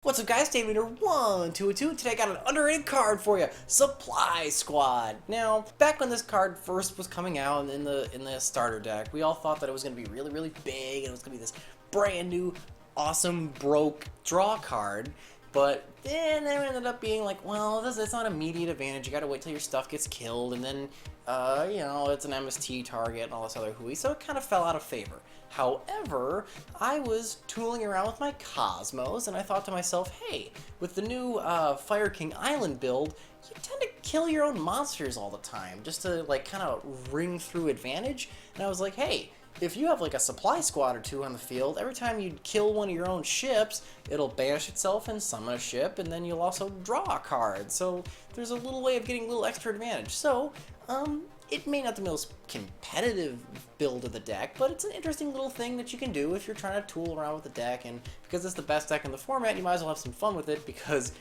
What's up, guys? Dave Leader 1222. Today I got an underrated card for you, Supply Squad. Now, back when this card first was coming out in the starter deck, we all thought that it was going to be really, really big, and it was going to be this brand new, awesome, broke draw card. But then it ended up being like, well, it's not immediate advantage. You got to wait till your stuff gets killed, and then, it's an MST target and all this other hooey. So it kind of fell out of favor. However, I was tooling around with my Cosmos, and I thought to myself, hey, with the new Fire King Island build, you tend to kill your own monsters all the time, just to, like, kind of ring through advantage. And I was like, hey, if you have like a supply squad or two on the field, every time you kill one of your own ships, it'll banish itself and summon a ship, and then you'll also draw a card. So there's a little way of getting a little extra advantage. So, it may not be the most competitive build of the deck, but it's an interesting little thing that you can do if you're trying to tool around with the deck, and because it's the best deck in the format, you might as well have some fun with it, because,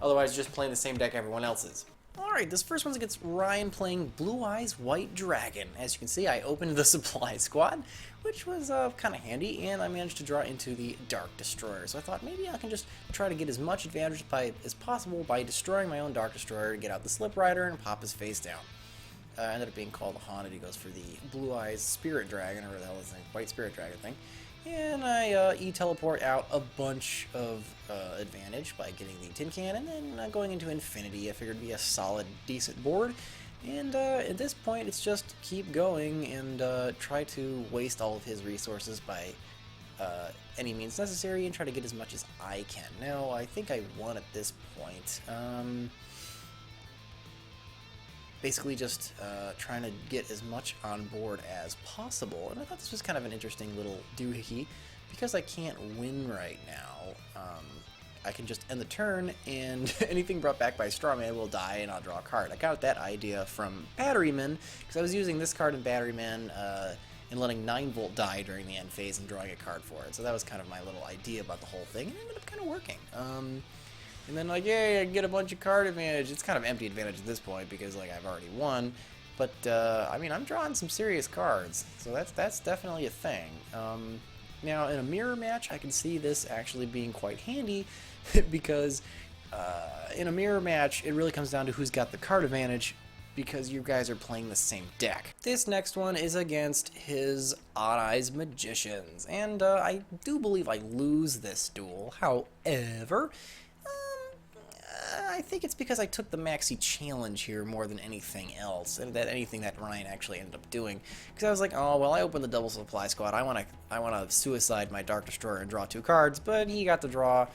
otherwise you're just playing the same deck everyone else is. Alright, this first one's against Ryan playing Blue Eyes White Dragon. As you can see, I opened the Supply Squad, which was kind of handy, and I managed to draw into the Dark Destroyer. So I thought maybe I can just try to get as much advantage as possible by destroying my own Dark Destroyer, get out the Slip Rider, and pop his face down. Ended up being called a Haunted. He goes for the Blue Eyes Spirit Dragon, or whatever the hell is the White Spirit Dragon thing. And I E-teleport out a bunch of advantage by getting the Tin Can, and then going into Infinity. I figured it'd be a solid, decent board. And at this point, it's just keep going and try to waste all of his resources by any means necessary and try to get as much as I can. Now, I think I won at this point. Basically just trying to get as much on board as possible. And I thought this was kind of an interesting little doohickey, because I can't win right now. I can just end the turn, and anything brought back by Strawman will die, and I'll draw a card. I got that idea from Batteryman, because I was using this card in Batteryman and letting 9-Volt die during the end phase and drawing a card for it. So that was kind of my little idea about the whole thing, and it ended up kind of working. And then, like, yay, I get a bunch of card advantage. It's kind of empty advantage at this point because, like, I've already won. But, I mean, I'm drawing some serious cards, so that's definitely a thing. Now, in a mirror match, I can see this actually being quite handy because in a mirror match, it really comes down to who's got the card advantage, because you guys are playing the same deck. This next one is against his Odd Eyes Magicians, and I do believe I lose this duel. However, I think it's because I took the Maxi Challenge here more than anything else, and anything that Ryan actually ended up doing. Because I was like, oh well, I opened the Double Supply Squad. I want to suicide my Dark Destroyer and draw 2 cards, but he got to draw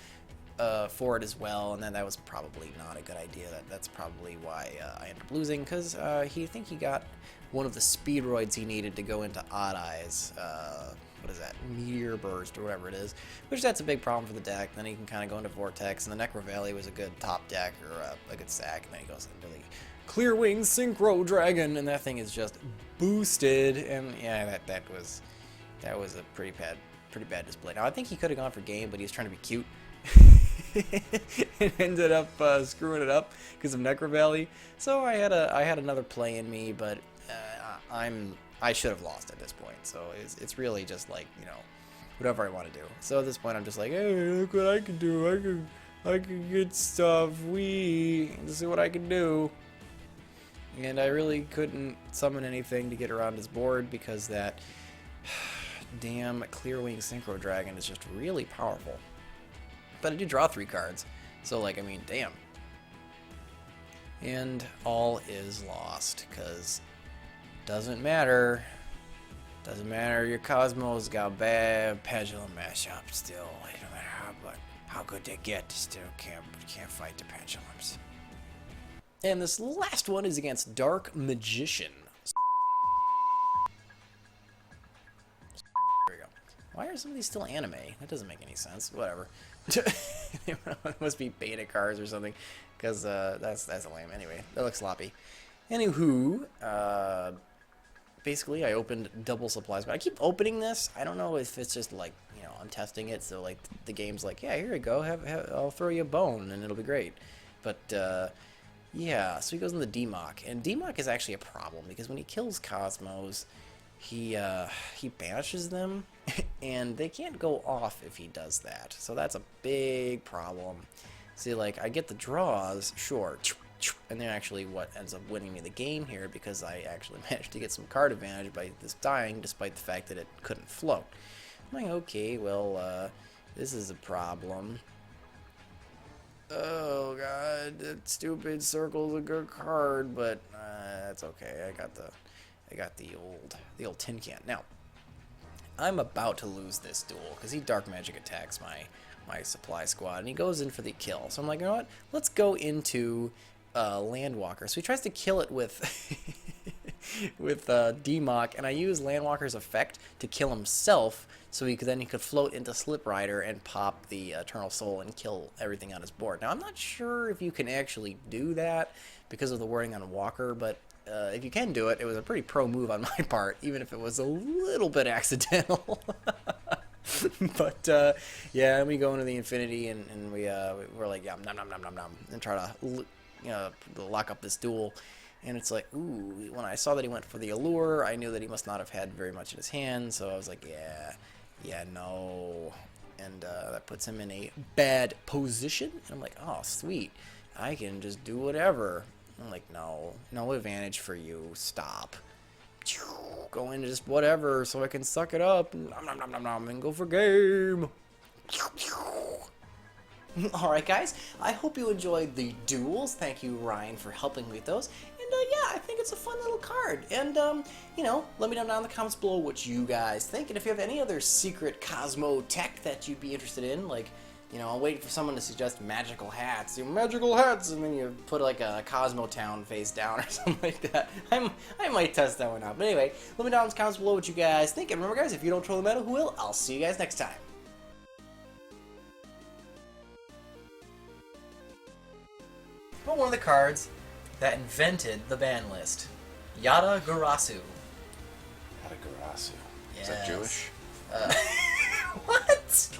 for it as well, and then that was probably not a good idea. That's probably why I ended up losing, because he got one of the speedroids he needed to go into Odd Eyes. What is that? Meteor Burst, or whatever it is. Which that's a big problem for the deck. Then he can kind of go into Vortex, and the Necro Valley was a good top deck, or a good sack, and then he goes into the Clear Wing Synchro Dragon, and that thing is just boosted. And yeah, that was a pretty bad display. Now I think he could have gone for game, but he was trying to be cute. It ended up screwing it up because of Necro Valley. So I had another play in me, but I should have lost at this point. So it's really just like, whatever I want to do. So at this point, I'm just like, hey, look what I can do. I can get stuff. This is what I can do. And I really couldn't summon anything to get around his board, because that damn Clear Wing Synchro Dragon is just really powerful. But I did draw 3 cards. So, like, I mean, damn. And all is lost, because doesn't matter. Doesn't matter. Your Cosmos got bad pendulum mashup still. It don't matter how good they get, still can't fight the pendulums. And this last one is against Dark Magician. There we go. Why are some of these still anime? That doesn't make any sense. Whatever. It must be beta cards or something, because that's lame. Anyway, that looks sloppy. Anywho, basically I opened Double Supplies, but I keep opening this. I don't know if it's just like, I'm testing it, so like the game's like, yeah, here you go, I'll throw you a bone and it'll be great. But yeah, so he goes in the DMOC, and DMOC is actually a problem, because when he kills Cosmos, he banishes them, and they can't go off if he does that. So that's a big problem. See, like, I get the draws, sure, and they're actually what ends up winning me the game here, because I actually managed to get some card advantage by this dying, despite the fact that it couldn't float. I'm like, okay, well, this is a problem. Oh god, that stupid circle's a good card, but that's okay. I got the old tin can. Now, I'm about to lose this duel because he dark magic attacks my supply squad, and he goes in for the kill. So I'm like, you know what? Let's go into Landwalker. So he tries to kill it with with Demok, and I use Landwalker's effect to kill himself, so he could float into Slip Rider and pop the Eternal Soul and kill everything on his board. Now I'm not sure if you can actually do that because of the wording on Walker, but if you can do it, it was a pretty pro move on my part, even if it was a little bit accidental. But yeah, we go into the Infinity, and we're like, yeah, nom nom nom nom nom, and try to lock up this duel. And it's like, ooh, when I saw that he went for the Allure, I knew that he must not have had very much in his hand, so I was like, yeah, no. And that puts him in a bad position. And I'm like, oh, sweet. I can just do whatever. I'm like, no advantage for you. Stop. Go into just whatever so I can suck it up and nom, nom, nom, nom, nom, and go for game. Alright guys, I hope you enjoyed the duels. Thank you, Ryan, for helping me with those. And yeah, I think it's a fun little card. And let me know down in the comments below what you guys think. And if you have any other secret Kozmo tech that you'd be interested in, like, I'm waiting for someone to suggest magical hats. Magical hats, and then you put like a Kozmo Town face down or something like that. I might test that one out. But anyway, let me know in the comments below what you guys think. And remember guys, if you don't troll the meta, who will? I'll see you guys next time. But one of the cards that invented the ban list. Yada Garasu. Yada Garasu. Yes. Is that Jewish? What?